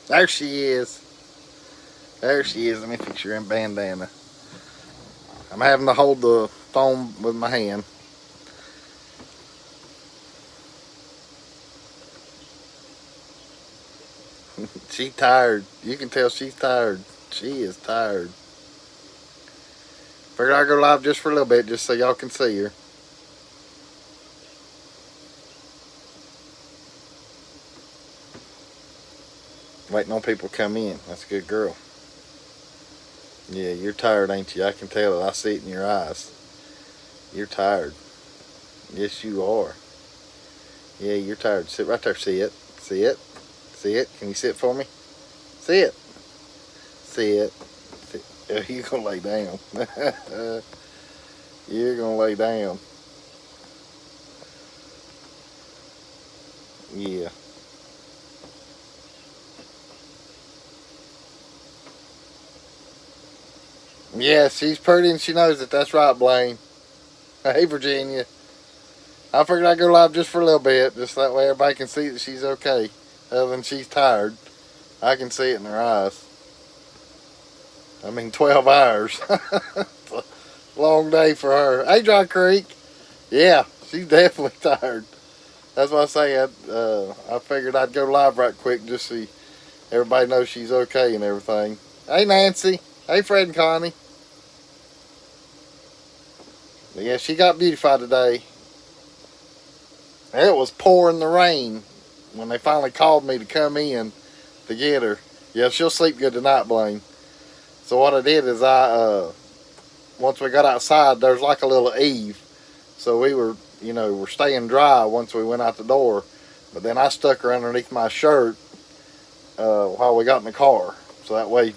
There she is. There she is. Let me fix your bandana. I'm having to hold the phone with my hand. She's tired. You can tell she's tired. She is tired. Figured I'd go live just for a little bit, just so y'all can see her. Waiting on people to come in. That's a good girl. Yeah, you're tired, ain't you? I can tell it. I see it in your eyes. You're tired. Yes, you are. Yeah, you're tired. Sit right there. See it. See it. See it. Can you sit for me? See it. See it. Yeah, you're going to lay down. You're going to lay down. Yeah. Yeah, she's pretty and she knows it. That's right, Blaine. Hey, Virginia. I figured I'd go live just for a little bit, just that way everybody can see that she's okay. Other than she's tired. I can see it in her eyes. I mean, 12 hours. It's a long day for her. Hey, Dry Creek. Yeah, she's definitely tired. That's why I say I figured I'd go live right quick just so everybody knows she's okay and everything. Hey, Nancy. Hey, Fred and Connie. But yeah, she got beautified today. It was pouring the rain when they finally called me to come in to get her. Yeah, she'll sleep good tonight, Blaine. So what I did is once we got outside, there's like a little eave. So we were, we're staying dry once we went out the door. But then I stuck her underneath my shirt while we got in the car. So that way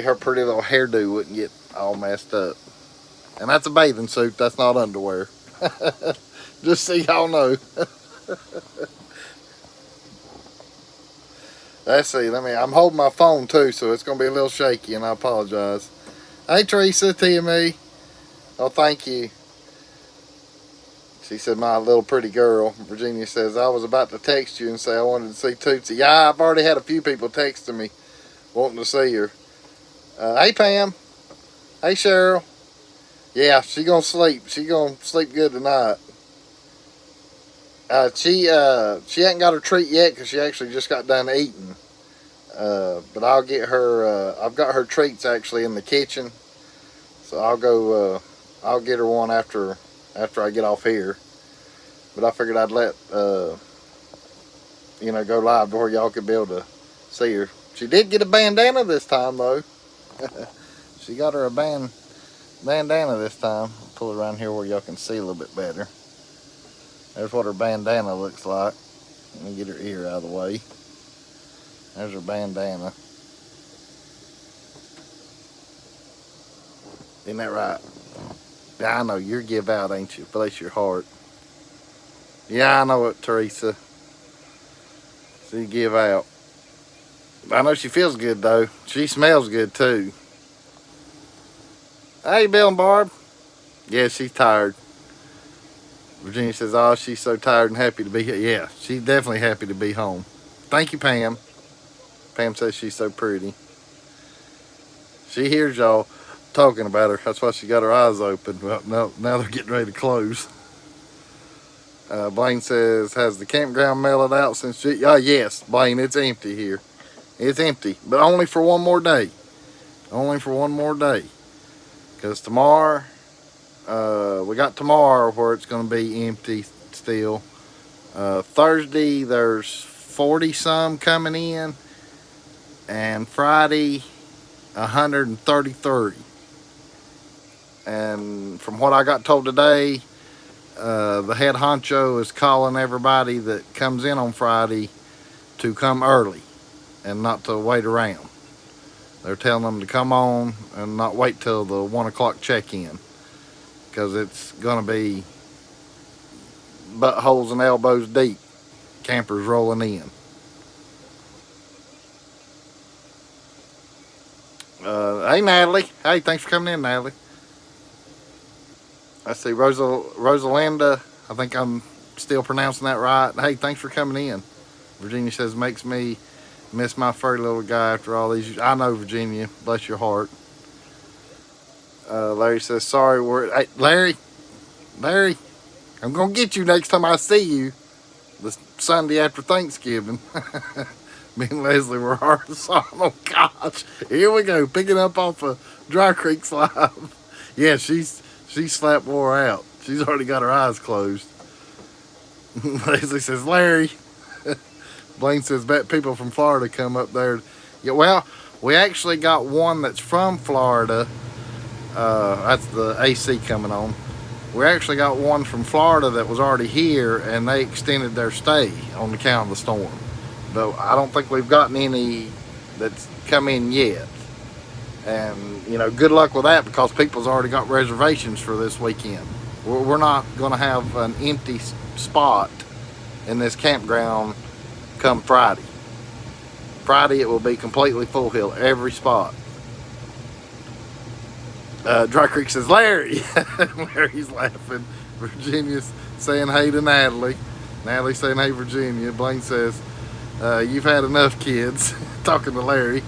her pretty little hairdo wouldn't get all messed up. And that's a bathing suit. That's not underwear. Just so y'all know. Let's see. I'm holding my phone too, so it's going to be a little shaky, and I apologize. Hey, Teresa, TME. Oh, thank you. She said, my little pretty girl. Virginia says, I was about to text you and say I wanted to see Tootsie. Yeah, I've already had a few people texting me wanting to see her. Hey, Pam. Hey, Cheryl. Yeah, she gonna sleep. She gonna sleep good tonight. She hadn't got her treat yet because she actually just got done eating. But I'll get her. I've got her treats actually in the kitchen, so I'll go. I'll get her one after I get off here. But I figured I'd let go live before y'all could be able to see her. She did get a bandana this time though. She got her a bandana this time. I'll pull it around here where y'all can see a little bit better. There's what her bandana looks like. Let me get her ear out of the way. There's her bandana. Isn't that right? Yeah, I know. You're give out, ain't you? Bless your heart. Yeah, I know it, Teresa. She give out. I know she feels good, though. She smells good, too. Hey, Bill and Barb. Yeah, she's tired. Virginia says, oh, she's so tired and happy to be here. Yeah, she's definitely happy to be home. Thank you, Pam. Pam says she's so pretty. She hears y'all talking about her. That's why she got her eyes open. Well, now they're getting ready to close. Blaine says, has the campground mellowed out since... yes, Blaine, it's empty here. It's empty, but only for one more day. Only for one more day. Because tomorrow... we got tomorrow where it's going to be empty still. Thursday there's 40 some coming in, and Friday 133. And from what I got told today, the head honcho is calling everybody that comes in on Friday to come early and not to wait around. They're telling them to come on and not wait till the 1 o'clock check-in. Because it's going to be buttholes and elbows deep. Campers rolling in. Hey, Natalie. Hey, thanks for coming in, Natalie. I see Rosalinda. I think I'm still pronouncing that right. Hey, thanks for coming in. Virginia says, makes me miss my furry little guy after all these years. I know, Virginia. Bless your heart. Larry says, sorry, hey, Larry, I'm going to get you next time I see you. The Sunday after Thanksgiving. Me and Leslie were hard on. Oh, gosh. Here we go. Picking up off of Dry Creek's live. Yeah, she's slap wore out. She's already got her eyes closed. Leslie says, Larry. Blaine says, bet people from Florida come up there. Yeah, well, we actually got one that's from Florida. That's the AC coming on. We actually got one from Florida that was already here, and they extended their stay on account of the storm. But I don't think we've gotten any that's come in yet. And, you know, good luck with that, because people's already got reservations for this weekend. We're not going to have an empty spot in this campground come Friday. Friday it will be completely full hill, every spot. Dry Creek says, Larry. Larry's laughing. Virginia's saying hey to Natalie. Natalie saying hey, Virginia. Blaine says, you've had enough, kids. Talking to Larry.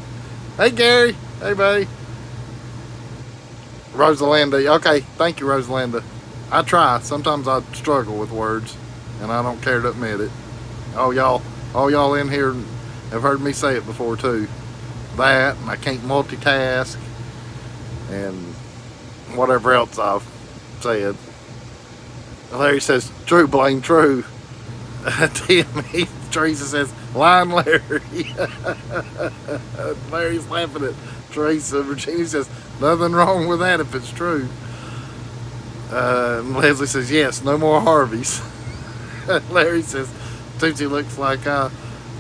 Hey, Gary. Hey, buddy. Rosalinda. Okay, thank you, Rosalinda. I try. Sometimes I struggle with words, and I don't care to admit it. All y'all in here have heard me say it before, too. That, and I can't multitask, and whatever else I've said. Larry says, true, Blaine, true. Timmy, Teresa says, lying Larry. Larry's laughing at Teresa. Virginia says, nothing wrong with that if it's true. Leslie says, yes, no more Harveys. Larry says, Tootsie looks like I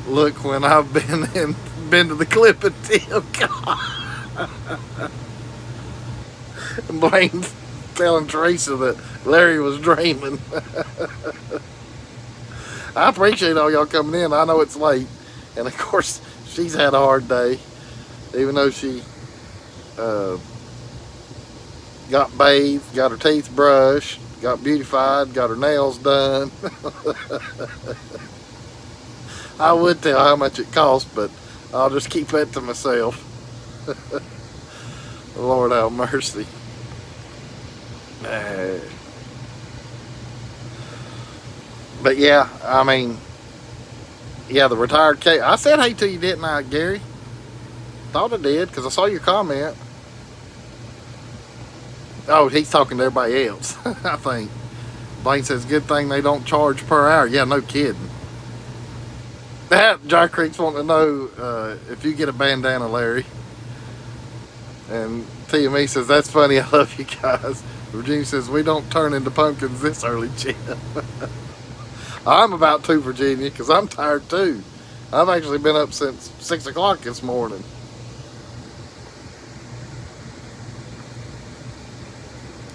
look when I've been to the clip and tip. And Blaine's telling Teresa that Larry was dreaming. I appreciate all y'all coming in. I know it's late, and of course she's had a hard day, even though she got bathed, got her teeth brushed, got beautified, got her nails done. I would tell how much it cost, but I'll just keep that to myself. Lord have mercy. But yeah, I mean, yeah, the retired K. I said hey to you, didn't I, Gary? Thought I did, because I saw your comment. Oh, he's talking to everybody else, I think. Blaine says, good thing they don't charge per hour. Yeah, no kidding. That Dry Creek's wanting to know if you get a bandana, Larry. And TME says, that's funny, I love you guys. Virginia says, we don't turn into pumpkins this early, Jim. I'm about to, Virginia, because I'm tired too. I've actually been up since 6 o'clock this morning.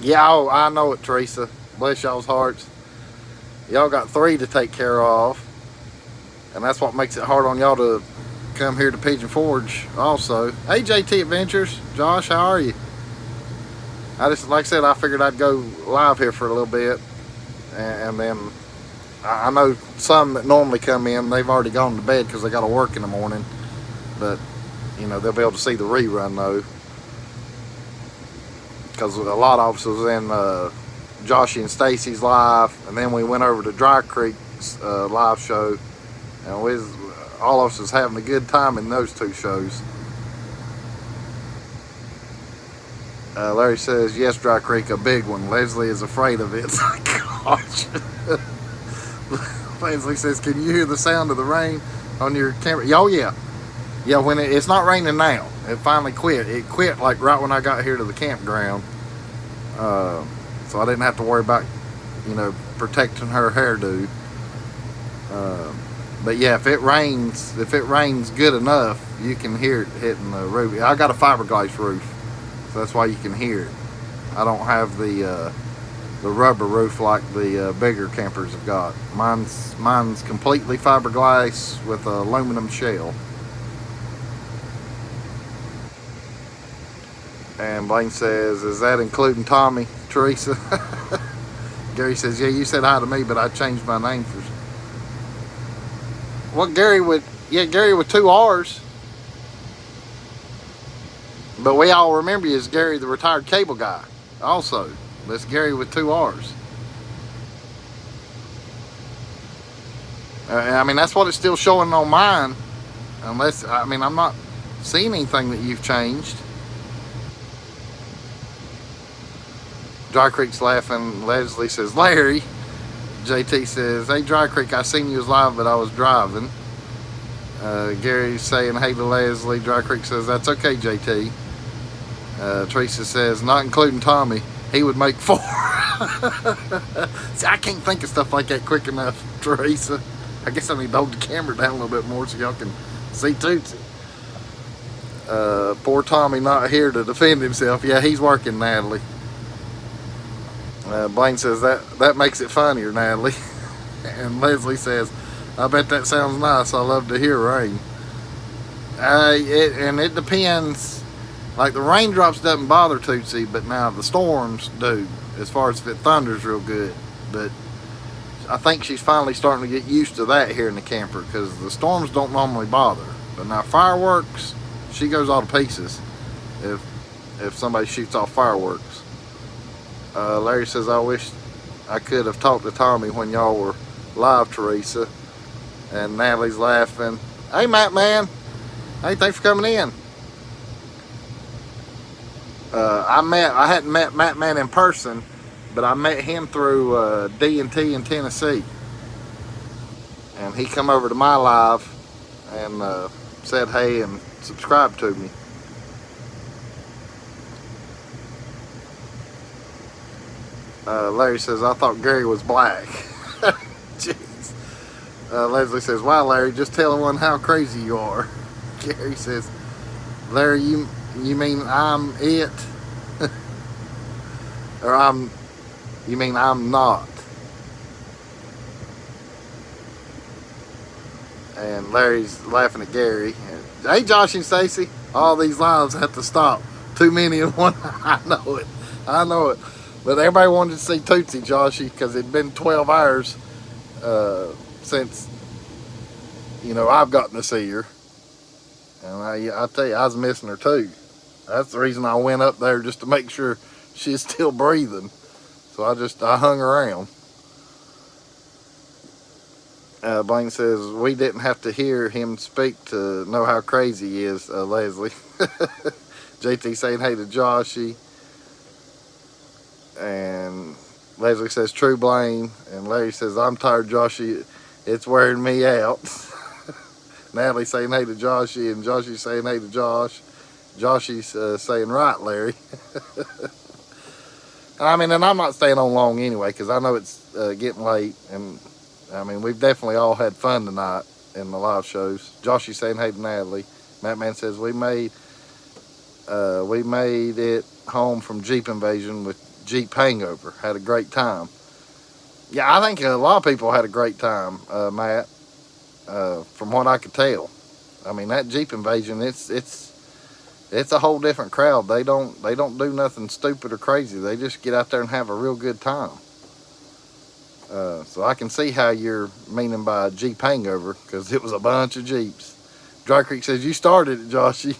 Yeah, oh, I know it, Teresa. Bless y'all's hearts. Y'all got 3 to take care of. And that's what makes it hard on y'all to come here to Pigeon Forge also. Hey, JT Adventures. Josh, how are you? I just, like I said, I figured I'd go live here for a little bit. And then I know some that normally come in, they've already gone to bed because they got to work in the morning. But, you know, they'll be able to see the rerun, though. Because a lot of us was in Joshy and Stacy's live. And then we went over to Dry Creek's live show. And all of us was having a good time in those 2 shows. Larry says, yes, Dry Creek, a big one. Leslie is afraid of it. Gosh. Leslie says, can you hear the sound of the rain on your camera? Oh, yeah. Yeah, when it's not raining now. It finally quit. It quit like right when I got here to the campground. So I didn't have to worry about, you know, protecting her hairdo. But yeah, if it rains good enough, you can hear it hitting the roof. I got a fiberglass roof, so that's why you can hear it. I don't have the rubber roof like the bigger campers have got. Mine's completely fiberglass with an aluminum shell. And Blaine says, is that including Tommy, Teresa? Gary says, yeah, you said hi to me, but I changed my name for... Well, Gary with, yeah, Gary with 2 R's. But we all remember you as Gary, the retired cable guy. Also, that's Gary with 2 R's. I mean, that's what it's still showing on mine. Unless, I mean, I'm not seeing anything that you've changed. Dry Creek's laughing. Leslie says, Larry. JT says, hey, Dry Creek, I seen you was live, but I was driving. Gary's saying, hey to Leslie. Dry Creek says, that's okay, JT. Teresa says, not including Tommy, he would make 4. See, I can't think of stuff like that quick enough, Teresa. I guess I need to hold the camera down a little bit more so y'all can see Tootsie. Poor Tommy not here to defend himself. Yeah, he's working, Natalie. Blaine says, that makes it funnier, Natalie. And Leslie says, I bet that sounds nice. I love to hear rain. And it depends. Like the raindrops doesn't bother Tootsie, but now the storms do, as far as if it thunders real good. But I think she's finally starting to get used to that here in the camper, because the storms don't normally bother. But now fireworks, she goes all to pieces if somebody shoots off fireworks. Larry says, I wish I could have talked to Tommy when y'all were live, Teresa. And Natalie's laughing. Hey, Matt Man. Hey, thanks for coming in. I hadn't met Matt Man in person, but I met him through D&T in Tennessee. And he come over to my live and said hey and subscribed to me. Larry says, I thought Gary was black. Jeez. Leslie says, wow, Larry, just tell everyone how crazy you are. Gary says, Larry, you mean I'm it? Or you mean I'm not? And Larry's laughing at Gary. Hey, Josh and Stacy, all these lives have to stop. Too many in one. I know it. But everybody wanted to see Tootsie, Joshy, because it'd been 12 hours since, I've gotten to see her. And I tell you, I was missing her too. That's the reason I went up there, just to make sure she's still breathing. So I hung around. Blaine says, we didn't have to hear him speak to know how crazy he is, Leslie. JT saying hey to Joshy. And Leslie says, true, Blaine. And Larry says, I'm tired, Joshy. It's wearing me out. Natalie saying hey to Joshy, and Joshy saying hey to Josh. Joshy's saying, right, Larry. I mean, and I'm not staying on long anyway, because I know it's getting late. And, I mean, we've definitely all had fun tonight in the live shows. Joshy saying hey to Natalie. Matt Man says, we made it home from Jeep Invasion with Jeep Hangover. Had a great time. Yeah, I think a lot of people had a great time, Matt, from what I could tell. I mean, that Jeep Invasion, it's a whole different crowd. They don't do nothing stupid or crazy. They just get out there and have a real good time. So I can see how you're meaning by Jeep Hangover, because it was a bunch of Jeeps. Dry Creek says, you started it, Joshy.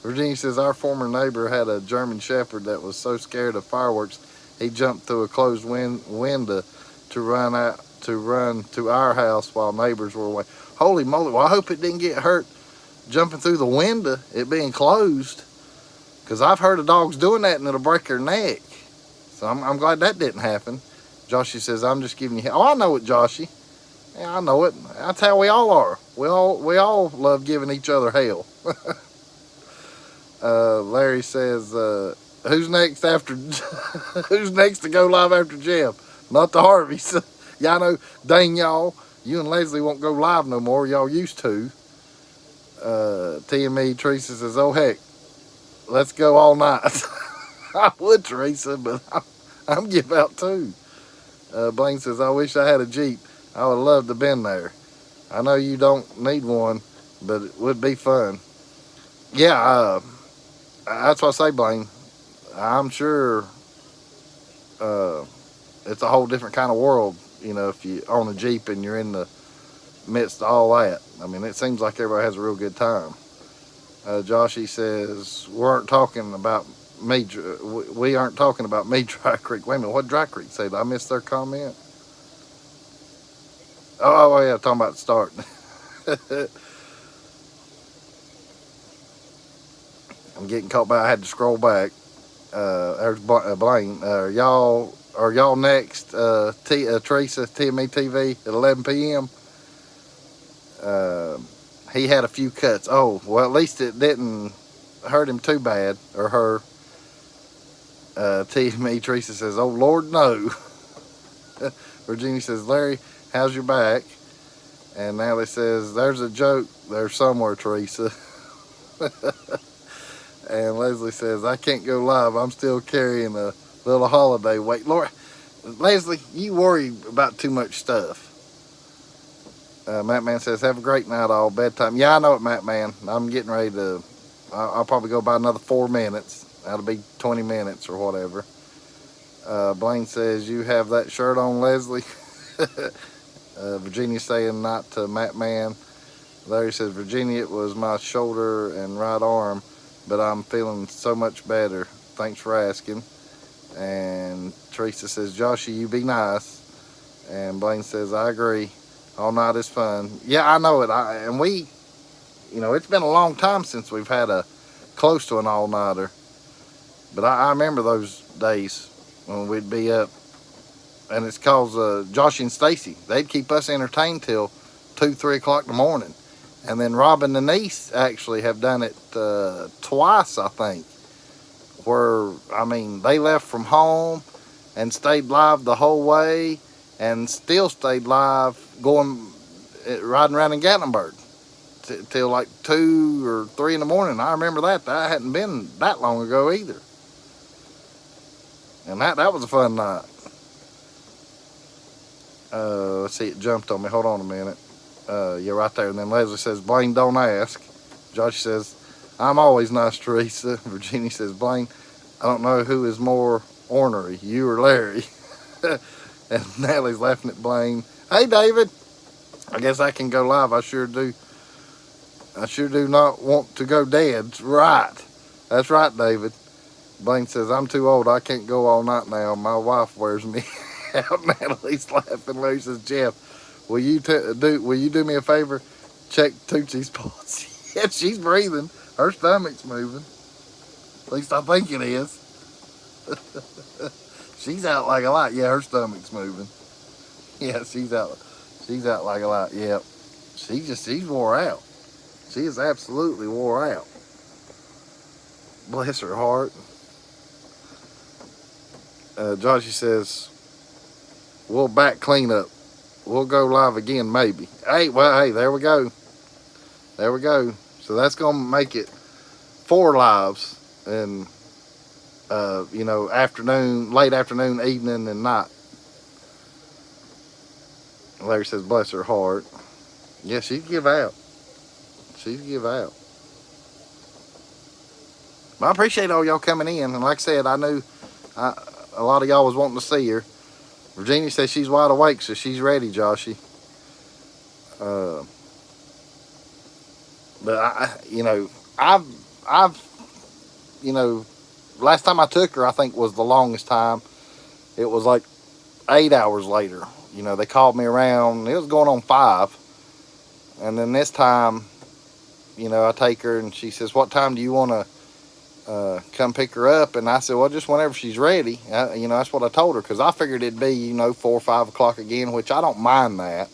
Virginia says, our former neighbor had a German Shepherd that was so scared of fireworks, he jumped through a closed window to run to our house while neighbors were away. Holy moly, well, I hope it didn't get hurt jumping through the window, it being closed, because I've heard of dogs doing that and it'll break their neck. So I'm glad that didn't happen. Joshy says, I'm just giving you, oh, I know it, Joshy. Yeah, I know it. That's how we all are. We all love giving each other hell. Larry says, who's next who's next to go live after Jeff? Not the Harveys. Yeah, I know, dang y'all, you and Leslie won't go live no more. Y'all used to. TME Teresa says, oh heck, let's go all night. I would, Teresa, but I'm give out too. Blaine says, I wish I had a Jeep. I would love to have been there. I know you don't need one, but it would be fun. Yeah, that's what I say, Blaine. I'm sure it's a whole different kind of world, if you own a Jeep and you're in the amidst all that. I mean, it seems like everybody has a real good time. Joshy says, we aren't talking about me. We aren't talking about me, Dry Creek. Wait a minute, what Dry Creek say? Did I miss their comment? Oh yeah, talking about starting. I'm getting caught by. I had to scroll back. There's Blaine. Are y'all next? Teresa, TME TV at 11 p.m. He had a few cuts. Oh, well, at least it didn't hurt him too bad, or her. TME Teresa says, "Oh Lord, no." Virginia says, "Larry, how's your back?" And Natalie says, "There's a joke there somewhere, Teresa." And Leslie says, "I can't go live. I'm still carrying a little holiday weight." Lord, Leslie, you worry about too much stuff. Matt Man says, "Have a great night, all. Bedtime." Yeah, I know it, Matt Man. I'm getting ready to. I'll probably go by another 4 minutes. That'll be 20 minutes or whatever. Blaine says, "You have that shirt on, Leslie." Virginia saying, "Not to Matt Man." Larry says, "Virginia, it was my shoulder and right arm, but I'm feeling so much better. Thanks for asking." And Teresa says, "Joshy, you be nice." And Blaine says, "I agree. All night is fun." Yeah, I know it. And we, it's been a long time since we've had a close to an all-nighter. But I remember those days when we'd be up. And it's cause Josh and Stacy. They'd keep us entertained till 2, 3 o'clock in the morning. And then Robin and Niece actually have done it twice, I think. Where, they left from home and stayed live the whole way and still stayed live riding around in Gatlinburg till like 2 or 3 in the morning. I remember that. That hadn't been that long ago either. And that was a fun night. Let's see, it jumped on me. Hold on a minute. Yeah, right there. And then Leslie says, "Blaine, don't ask." Josh says, "I'm always nice, Teresa." Virginia says, "Blaine, I don't know who is more ornery, you or Larry." And Natalie's laughing at Blaine. "Hey, David. I guess I can go live. I sure do not want to go dead." Right. That's right, David. Blaine says, "I'm too old. I can't go all night now. My wife wears me out." Natalie's laughing. Larry says, "Jeff, will you do me a favor? Check Tootsie's pulse." Yeah, she's breathing. Her stomach's moving. At least I think it is. She's out like a light. Yeah, her stomach's moving. Yeah, she's out like a light. Yep. She's wore out. She is absolutely wore out. Bless her heart. Joshy says, "We'll back clean up. We'll go live again, maybe." Hey, there we go. There we go. So that's going to make it 4 lives. And, afternoon, late afternoon, evening, and night. Larry says, "Bless her heart." Yeah, she'd give out. She'd give out. But I appreciate all y'all coming in. And like I said, I knew a lot of y'all was wanting to see her. Virginia says she's wide awake, so she's ready, Joshy. But last time I took her, I think was the longest time. It was like 8 hours later. They called me around. It was going on 5. And then this time, I take her and she says, "What time do you want to come pick her up?" And I said, "Well, just whenever she's ready." That's what I told her, because I figured it'd be 4 or 5 o'clock again, which I don't mind that,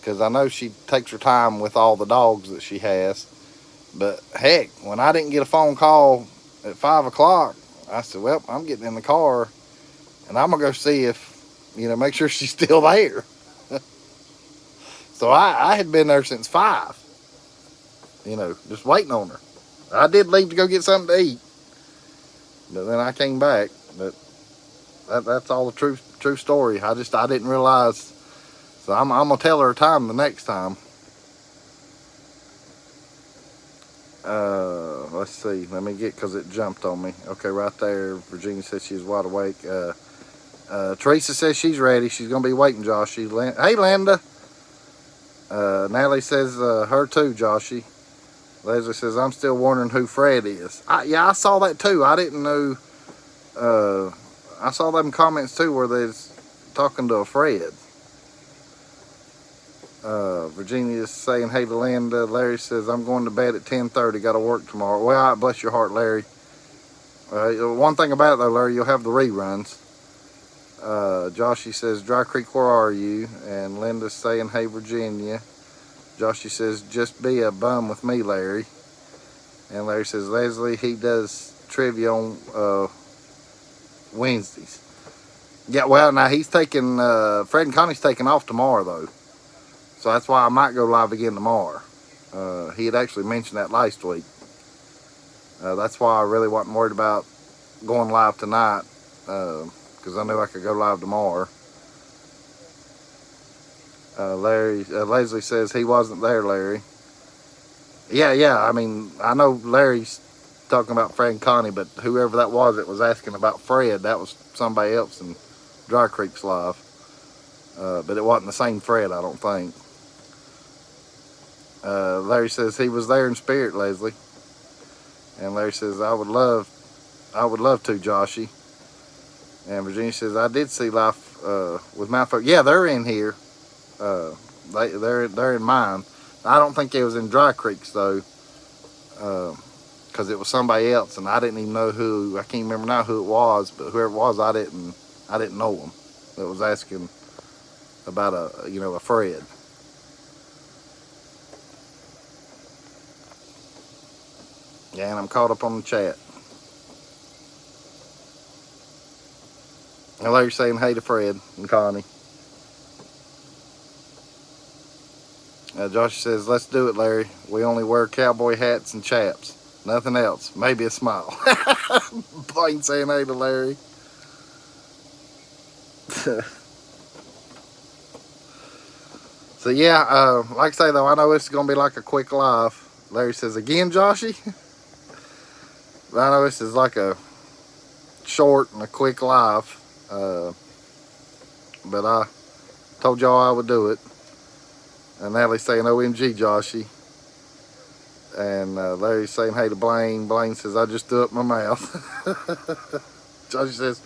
because I know she takes her time with all the dogs that she has. But heck, when I didn't get a phone call at 5 o'clock, I said, "Well, I'm getting in the car and I'm gonna go see if make sure she's still there." So I had been there since 5, just waiting on her. I did leave to go get something to eat, but then I came back. But that's all the true story. I didn't realize. So I'm gonna tell her time the next time. Let's see. Let me get, because it jumped on me. Okay, right there. Virginia says she's wide awake. Teresa says she's ready. She's gonna be waiting, Josh. Hey, Linda. Natalie says her too, Joshy. Leslie says, I'm still wondering who Fred is. Yeah, I saw that too. I didn't know. I saw them comments too where they's talking to a Fred. Virginia's saying, hey to Linda. Larry says, I'm going to bed at 10:30. Got to work tomorrow. Well, bless your heart, Larry. One thing about it, though, Larry, you'll have the reruns. Joshy says, Dry Creek, where are you? And Linda's saying, hey, Virginia. Joshy says, just be a bum with me, Larry. And Larry says, Leslie, he does trivia on Wednesdays. Yeah, well, now he's taking, Fred and Connie's taking off tomorrow, though. So that's why I might go live again tomorrow. He had actually mentioned that last week. That's why I really wasn't worried about going live tonight, because I knew I could go live tomorrow. Leslie says he wasn't there, Larry. Yeah, I mean, I know Larry's talking about Fred and Connie, but whoever that was that was asking about Fred, that was somebody else in Dry Creek's live. But it wasn't the same Fred, I don't think. Larry says he was there in spirit, Leslie. And Larry says, I would love to, Joshy. And Virginia says, I did see Life with My Folk. Yeah, they're in here. They're in mine. I don't think it was in Dry Creek's though, because it was somebody else, and I didn't even know who. I can't remember now who it was, but whoever it was, I didn't know them. That was asking about a Fred. Yeah, and I'm caught up on the chat. And Larry's saying hey to Fred and Connie. Josh says, let's do it, Larry. We only wear cowboy hats and chaps. Nothing else. Maybe a smile. Blaine saying hey to Larry. So yeah, like I say though, I know this is going to be like a quick live. Larry says, again, Joshy? I know this is like a short and a quick live. But I told y'all I would do it. And Natalie's saying, OMG, Joshy. And Larry's saying, hey to Blaine. Blaine says, I just threw up my mouth. Joshy says,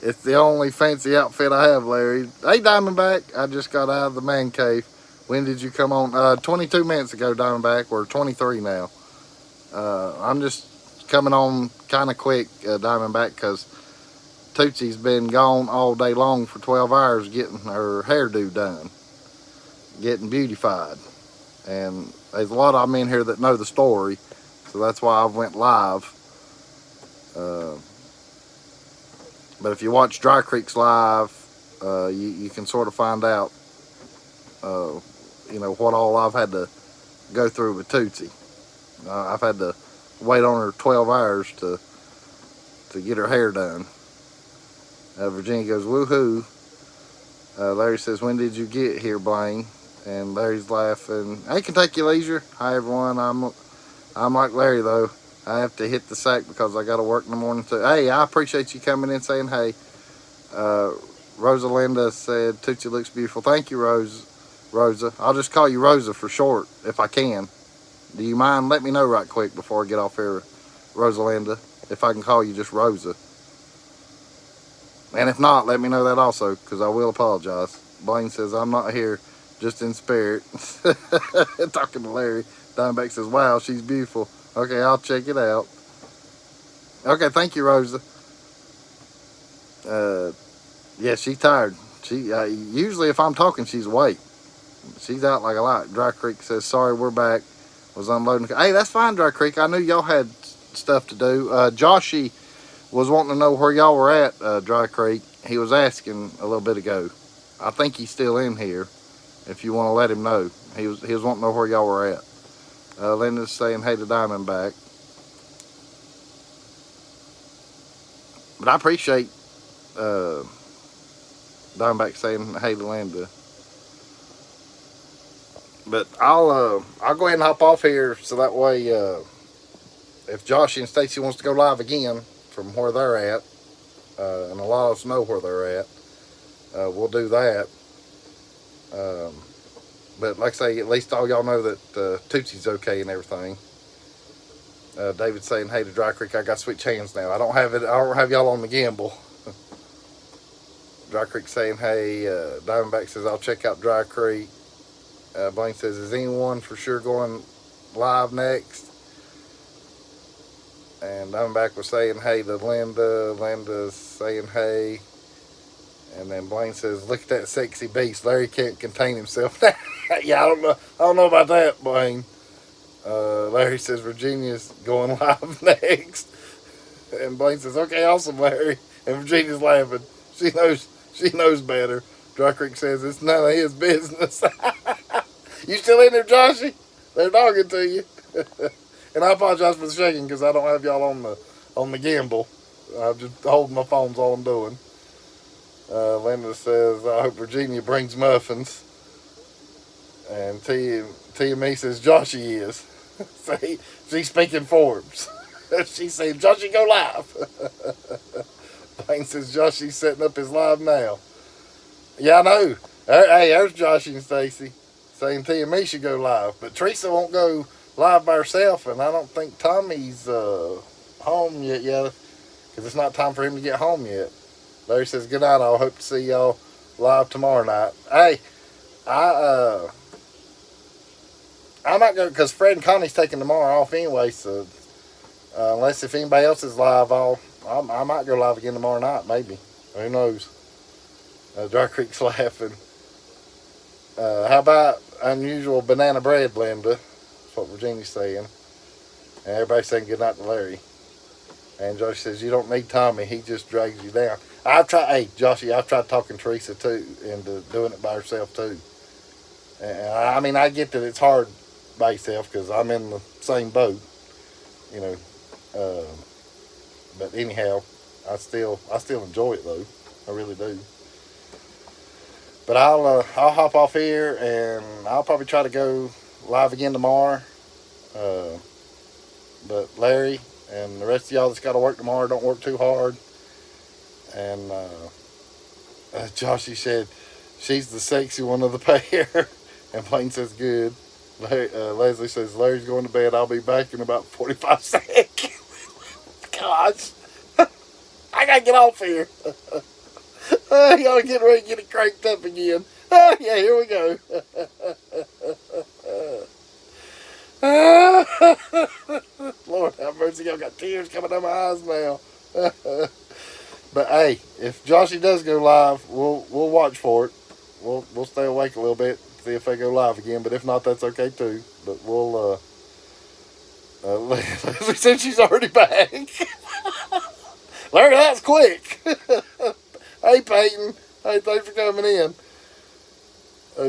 it's the only fancy outfit I have, Larry. Hey, Diamondback. I just got out of the man cave. When did you come on? 22 minutes ago, Diamondback. We're 23 now. I'm just coming on kind of quick, Diamondback, because Tootsie's been gone all day long for 12 hours getting her hairdo done. Getting beautified. And there's a lot of them in here that know the story, so that's why I went live. But if you watch Dry Creek's live, you can sort of find out, what all I've had to go through with Tootsie. I've had to wait on her 12 hours to get her hair done. Virginia goes, woohoo. Larry says, when did you get here, Blaine? And Larry's laughing. Hey, Kentucky Leisure. Hi, everyone. I'm like Larry, though. I have to hit the sack because I got to work in the morning, too. Hey, I appreciate you coming in saying hey. Rosalinda said, Tootsie looks beautiful. Thank you, Rosa. I'll just call you Rosa for short, if I can. Do you mind? Let me know right quick before I get off here, Rosalinda, if I can call you just Rosa. And if not, let me know that also, because I will apologize. Blaine says, I'm not here, just in spirit. Talking to Larry. Diamondback says, wow, she's beautiful. Okay, I'll check it out. Okay, thank you, Rosa. Yeah, she's tired. She usually if I'm talking, she's awake. She's out like a light. Dry Creek says, sorry, we're back. Was unloading. Hey, that's fine, Dry Creek. I knew y'all had stuff to do. Joshy was wanting to know where y'all were at, Dry Creek. He was asking a little bit ago. I think he's still in here. If you want to let him know, he was wanting to know where y'all were at. Linda's saying hey to Diamondback. But I appreciate Diamondback saying hey to Linda. But I'll go ahead and hop off here so that way if Josh and Stacy wants to go live again from where they're at, and a lot of us know where they're at, we'll do that. But like I say, at least all y'all know that Tootsie's okay and everything. David's saying, "Hey, to Dry Creek, I got switch hands now. I don't have it. I don't have y'all on the gimbal." Dry Creek saying, "Hey." Diamondback says, "I'll check out Dry Creek." Blaine says, "Is anyone for sure going live next?" And Diamondback was saying, "Hey," to Linda. Linda's saying, "Hey." And then Blaine says, "Look at that sexy beast. Larry can't contain himself." Yeah, I don't know. I don't know about that, Blaine. Larry says Virginia's going live next. And Blaine says, "Okay, awesome, Larry." And Virginia's laughing. She knows better. Dry Creek says it's none of his business. You still in there, Joshy? They're dogging to you. And I apologize for the shaking because I don't have y'all on the gimbal. I'm just holding my phone's all I'm doing. Linda says, "I hope Virginia brings muffins." And T and me says, "Joshy is." See, she's speaking Forbes. She said, "Joshy, go live." Blaine says, "Joshy's setting up his live now." Yeah, I know. Hey, there's Joshy and Stacy saying T and me should go live. But Teresa won't go live by herself, and I don't think Tommy's home yet, because it's not time for him to get home yet. Larry says, "Good night, I'll hope to see y'all live tomorrow night." Hey, I might go, because Fred and Connie's taking tomorrow off anyway, so unless if anybody else is live, I might go live again tomorrow night, maybe. Who knows? Dry Creek's laughing. How about unusual banana bread, Linda? That's what Virginia's saying. And everybody's saying good night to Larry. And Josh says, "You don't need Tommy. He just drags you down." I've tried talking Teresa too into doing it by herself too. And I mean, I get that it's hard by yourself because I'm in the same boat, you know. But anyhow, I still enjoy it though. I really do. But I'll hop off here and I'll probably try to go live again tomorrow. But Larry and the rest of y'all that's got to work tomorrow, don't work too hard. And Joshy said she's the sexy one of the pair. And Blaine says good. Leslie says Larry's going to bed. I'll be back in about 45 seconds. Gosh. I got to get off here. Y'all get ready to get it cranked up again. Yeah, here we go. Lord have mercy, y'all got tears coming down my eyes now. But hey, if Joshy does go live, we'll watch for it. We'll stay awake a little bit, see if they go live again. But if not, that's okay too. But we'll Leslie said she's already back. Larry, that's quick. Hey, Peyton. Hey, thanks for coming in.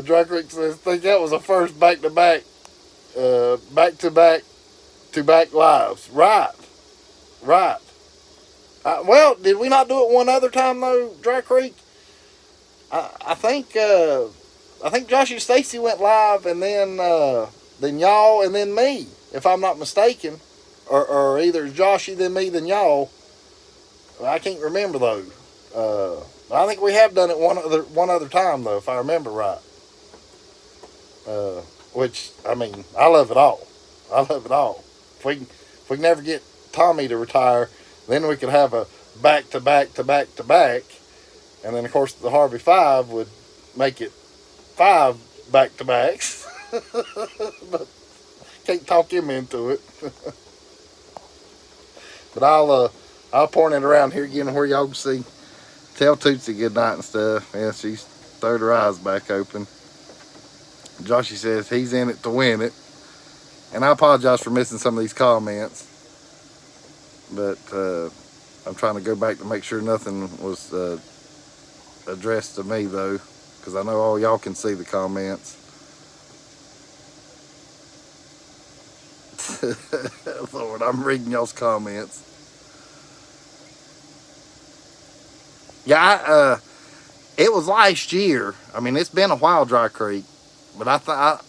Dry Creek says, think that was the first back-to-back lives. Right. Well, did we not do it one other time, though, Dry Creek? I think Josh and Stacy went live, and then y'all, and then me, if I'm not mistaken. Or either Joshy, then me, then y'all. I can't remember, though. I think we have done it one other time, though, if I remember right. Which, I mean, I love it all. If we can never get Tommy to retire, then we could have a back-to-back. And then, of course, the Harvey 5 would make it 5 back-to-backs. But can't talk him into it. But I'll point it around here again where y'all can see. Tell Tootsie good night and stuff. Yeah, she's throwed her eyes back open. Joshy says he's in it to win it. And I apologize for missing some of these comments. But I'm trying to go back to make sure nothing was addressed to me, though. Because I know all y'all can see the comments. Lord, I'm reading y'all's comments. Yeah, it was last year. I mean, it's been a while, Dry Creek. But I thought,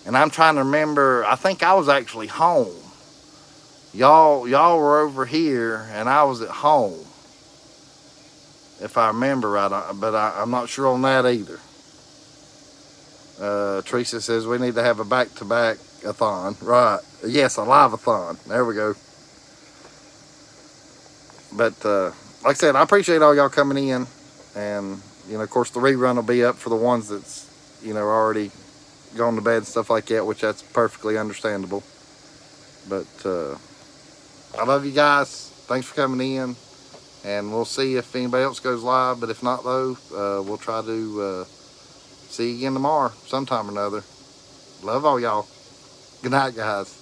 and I'm trying to remember, I think I was actually home. Y'all were over here, and I was at home. If I remember right, but I'm not sure on that either. Teresa says we need to have a back-to-back-a-thon. Right. Yes, a live-a-thon. There we go. But like I said, I appreciate all y'all coming in. And, of course, the rerun will be up for the ones that's, already gone to bed and stuff like that, which that's perfectly understandable. But I love you guys. Thanks for coming in. And we'll see if anybody else goes live. But if not, though, we'll try to see you again tomorrow sometime or another. Love all y'all. Good night, guys.